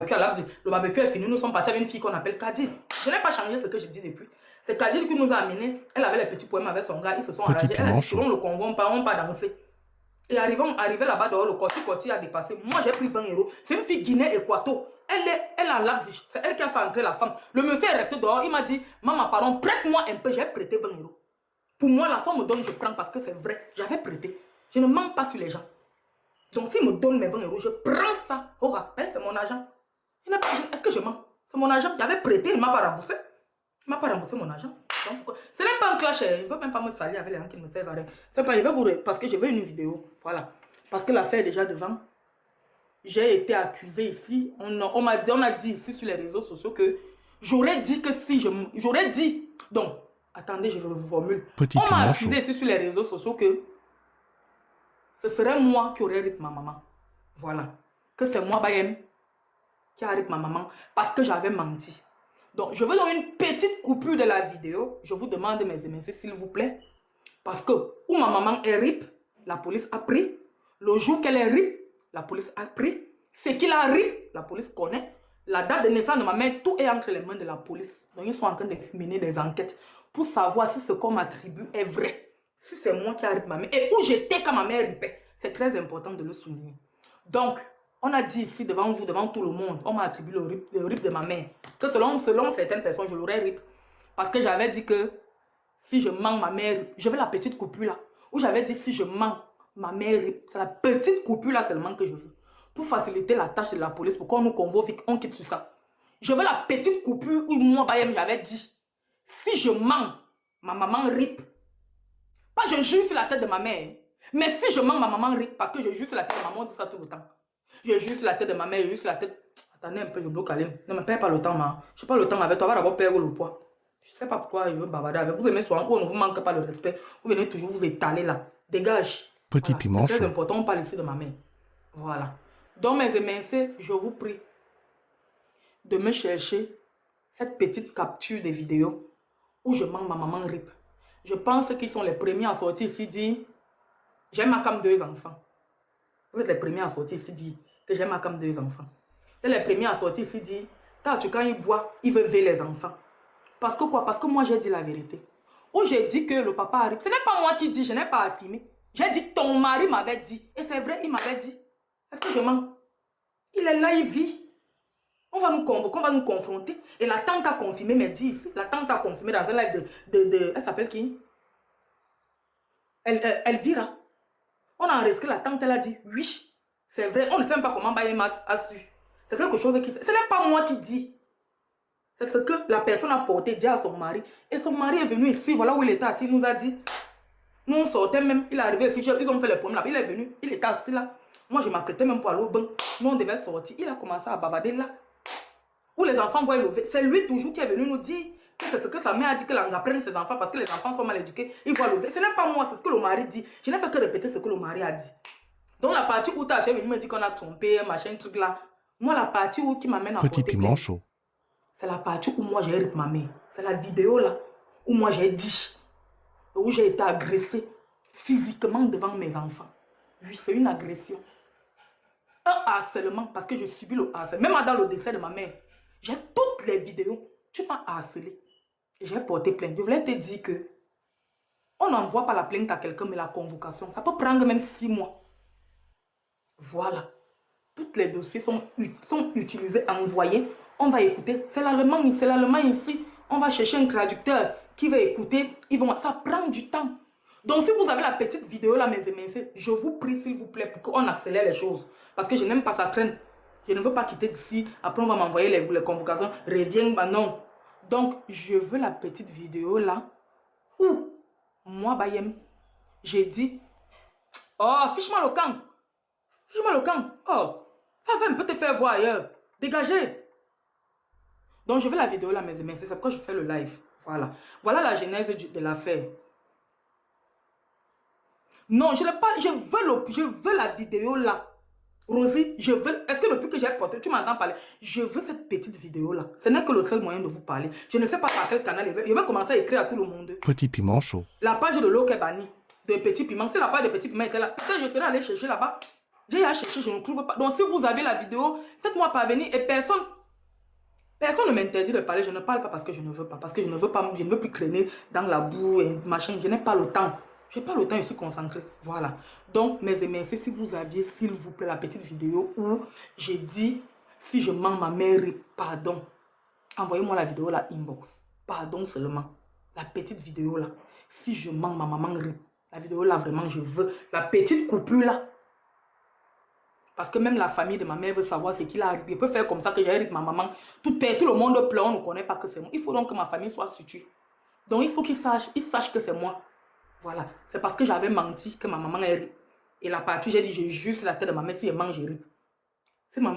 Le barbecue est fini, nous sommes partis avec une fille qu'on appelle Kadid. Je n'ai pas changé ce que je dis depuis. C'est Kadid qui nous a amenés. Elle avait les petits poèmes avec son gars, ils se sont arrangés. Elle a dit, selon le convoi, on part danser. Et arrivé là-bas dehors, le côté a dépassé. Moi, j'ai pris 20 euros. C'est une fille Guinée-Équato. Elle a l'abs. C'est elle qui a fait entrer la femme. Le monsieur est resté dehors. Il m'a dit, maman, pardon, prête-moi un peu. J'ai prêté 20 euros. Pour moi, la somme me donne, je prends parce que c'est vrai. J'avais prêté. Je ne mens pas sur les gens. Donc, s'il me donne mes 20 euros, je prends ça. Au rappel, c'est mon argent. Est-ce que je mens? C'est mon argent. J'avais prêté, il ne m'a pas remboursé. Il ne m'a pas remboursé mon argent. Donc, ce n'est pas un clash. Il ne veut même pas me salir avec les gens qui ne me servent à rien. C'est pas, parce que je veux une vidéo. Voilà. Parce que l'affaire est déjà devant. J'ai été accusée ici. On a dit ici sur les réseaux sociaux que j'aurais dit que si je... J'aurais dit... Donc, attendez, je vous formule. On m'a accusé ici sur les réseaux sociaux que ce serait moi qui aurais rip ma maman. Voilà. Que c'est moi, Bayem, qui a rip ma maman parce que j'avais menti. Donc, je veux donner une petite coupure de la vidéo. Je vous demande, mes amis, s'il vous plaît. Parce que où ma maman est rip, la police a pris. Le jour qu'elle est rip, la police a pris. Ce qu'il a rip, la police connaît. La date de naissance de ma mère, tout est entre les mains de la police. Donc, ils sont en train de mener des enquêtes pour savoir si ce qu'on m'attribue est vrai. Si c'est moi qui a rip ma mère. Et où j'étais quand ma mère ripait. C'est très important de le souligner. Donc, on a dit ici devant vous, devant tout le monde, on m'a attribué le rip de ma mère. Que selon certaines personnes, je l'aurais rip. Parce que j'avais dit que si je mens ma mère, je veux la petite coupure là. Où j'avais dit si je mens ma mère, c'est la petite coupure là seulement que je veux. Pour faciliter la tâche de la police, pour qu'on nous convoque, on quitte sur ça. Je veux la petite coupure où moi, j'avais dit, si je mens, ma maman rip. Pas je jure sur la tête de ma mère. Mais si je mens, ma maman rip. Parce que je jure sur la tête de ma maman, on dit ça tout le temps. Je jure sur la tête de ma mère, je jure sur la tête... Attendez un peu, je bloque aller. Ne me perds pas le temps, ma. Je n'ai pas le temps avec toi, on va d'abord perdre le poids. Je ne sais pas pourquoi je veux bavarder avec vous. Vous aimez souvent, on ne vous manque pas de respect. Vous venez toujours vous étaler là. Dégage. Petit piment chaud. C'est très important, on parle ici de ma mère. Voilà. Donc mes émincés, je vous prie de me chercher cette petite capture des vidéos où je mens ma maman rip. Je pense qu'ils sont les premiers à sortir ici dire j'ai ma cam 2 enfants. Vous êtes les premiers à sortir ici dire que j'ai ma cam 2 enfants. Vous êtes les premiers à sortir ici dire quand il boit, il veut ver les enfants. Parce que quoi? Parce que moi j'ai dit la vérité. Où j'ai dit que le papa arrive. Ce n'est pas moi qui dis, je n'ai pas affirmé. J'ai dit ton mari m'avait dit. Et c'est vrai, il m'avait dit. Est-ce que je mens? Il est là, il vit. On va nous convoquer, on va nous confronter. Et la tante a confirmé mes dits ici. La tante a confirmé dans un live elle s'appelle qui? Elvira. On a enregistré la tante, elle a dit oui. C'est vrai, on ne sait même pas comment Bayema a su. C'est quelque chose qui... Ce n'est pas moi qui dis. C'est ce que la personne a porté, dit à son mari. Et son mari est venu ici, voilà où il était assis, il nous a dit. Nous on sortait même, il est arrivé ici, ils ont fait les problèmes là. Il est venu, il était assis là. Moi je m'apprêtais même pour aller au bain. Nous on devait sortir. Il a commencé à bavarder là. Où les enfants voient lever. C'est lui toujours qui est venu nous dire que c'est ce que sa mère a dit que l'on apprenne ses enfants parce que les enfants sont mal éduqués. Ils voient lever. Ce n'est pas moi, c'est ce que le mari dit. Je n'ai fait que répéter ce que le mari a dit. Donc la partie où tu es venu me dire qu'on a trompé, machin, truc là. Moi la partie où qui m'amène à Petit piment chaud. C'est la partie où moi j'ai rip ma mère. C'est la vidéo là où moi j'ai dit. Où j'ai été agressée physiquement devant mes enfants. Oui, c'est une agression. Un harcèlement parce que je subis le harcèlement. Même dans le décès de ma mère, j'ai toutes les vidéos. Tu m'as harcelé. J'ai porté plainte. Je voulais te dire que on n'envoie pas la plainte à quelqu'un, mais la convocation, ça peut prendre même 6 mois. Voilà. Tous les dossiers sont utilisés, envoyés. On va écouter. C'est l'allemand ici. On va chercher un traducteur qui va écouter. Ça prend du temps. Donc, si vous avez la petite vidéo là, mes amis, je vous prie, s'il vous plaît, pour qu'on accélère les choses. Parce que je n'aime pas ça traîne. Je ne veux pas quitter d'ici. Après, on va m'envoyer les convocations. Reviens, bah non. Donc, je veux la petite vidéo là où, moi, Bayem, j'ai dit, oh, fiche-moi le camp. Fiche-moi le camp. Oh, va un peu te faire voir ailleurs. Dégagez. Donc, je veux la vidéo là, mes amis. C'est pourquoi je fais le live. Voilà. Voilà la genèse de l'affaire. Non, je n'ai pas. Je veux la vidéo là. Rosie, je veux. Est-ce que depuis que j'ai porté, tu m'entends parler? Je veux cette petite vidéo là. Ce n'est que le seul moyen de vous parler. Je ne sais pas par quel canal il veut. Il va commencer à écrire à tout le monde. Petit piment chaud. La page de l'eau qui est bannie. De Petit Piment. Si la page de Petit Piment était là, peut-être je serais allé chercher là-bas. J'ai à chercher, je ne trouve pas. Donc, si vous avez la vidéo, faites-moi parvenir et personne ne m'interdit de parler. Je ne parle pas parce que je ne veux pas. Parce que je ne veux pas, je ne veux plus traîner dans la boue et machin. Je n'ai pas le temps. Je n'ai pas le temps, je suis concentrée. Voilà. Donc, mes amis, si vous aviez, s'il vous plaît, la petite vidéo où j'ai dit, si je mens ma mère, pardon. Envoyez-moi la vidéo là, inbox. Pardon seulement. La petite vidéo là. Si je mens ma maman, la vidéo là, vraiment, je veux. La petite coupure là. Parce que même la famille de ma mère veut savoir ce qu'il a arrivé. Il peut faire comme ça que j'ai avec ma maman. Tout le monde pleure, on ne connaît pas que c'est moi. Il faut donc que ma famille soit située. Donc il faut qu'ils sachent que c'est moi. Voilà. C'est parce que j'avais menti que ma maman est rip. Et la partie, j'ai dit, je juste la tête de ma mère. Si je mange, je rip.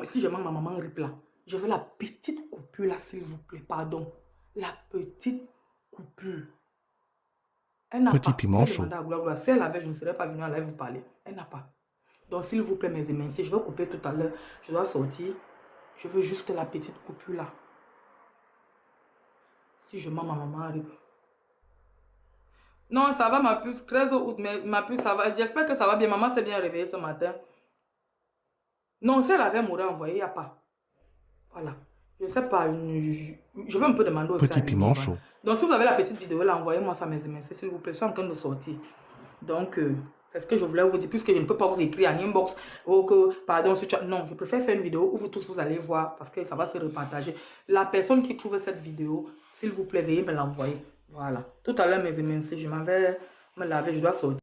Si je mange ma maman rip là, je veux la petite coupure là, s'il vous plaît. Pardon. La petite coupure. Elle n'a pas. Petit piment chaud. Si elle avait, je ne serais pas venue à live vous parler. Elle n'a pas. Donc, s'il vous plaît, mes amis, si je vais couper tout à l'heure, je dois sortir. Je veux juste la petite coupure là. Si je mens ma maman arrive. Non, ça va ma puce. 13 août, mais ma puce, ça va. J'espère que ça va bien. Maman s'est bien réveillée ce matin. Non, si elle avait m'aurait envoyé, il n'y a pas. Voilà. Je ne sais pas. Je vais un peu demander aussi. Petit piment chaud. Donc, si vous avez la petite vidéo là, envoyez-moi ça, mes amis. S'il vous plaît, je suis en train de sortir. Donc, c'est ce que je voulais vous dire, puisque je ne peux pas vous écrire en inbox ou que, pardon, non, je préfère faire une vidéo où vous tous vous allez voir parce que ça va se repartager. La personne qui trouve cette vidéo, s'il vous plaît, veuillez me l'envoyer. Voilà. Tout à l'heure, mes amis, si je m'en vais me laver, je dois sortir.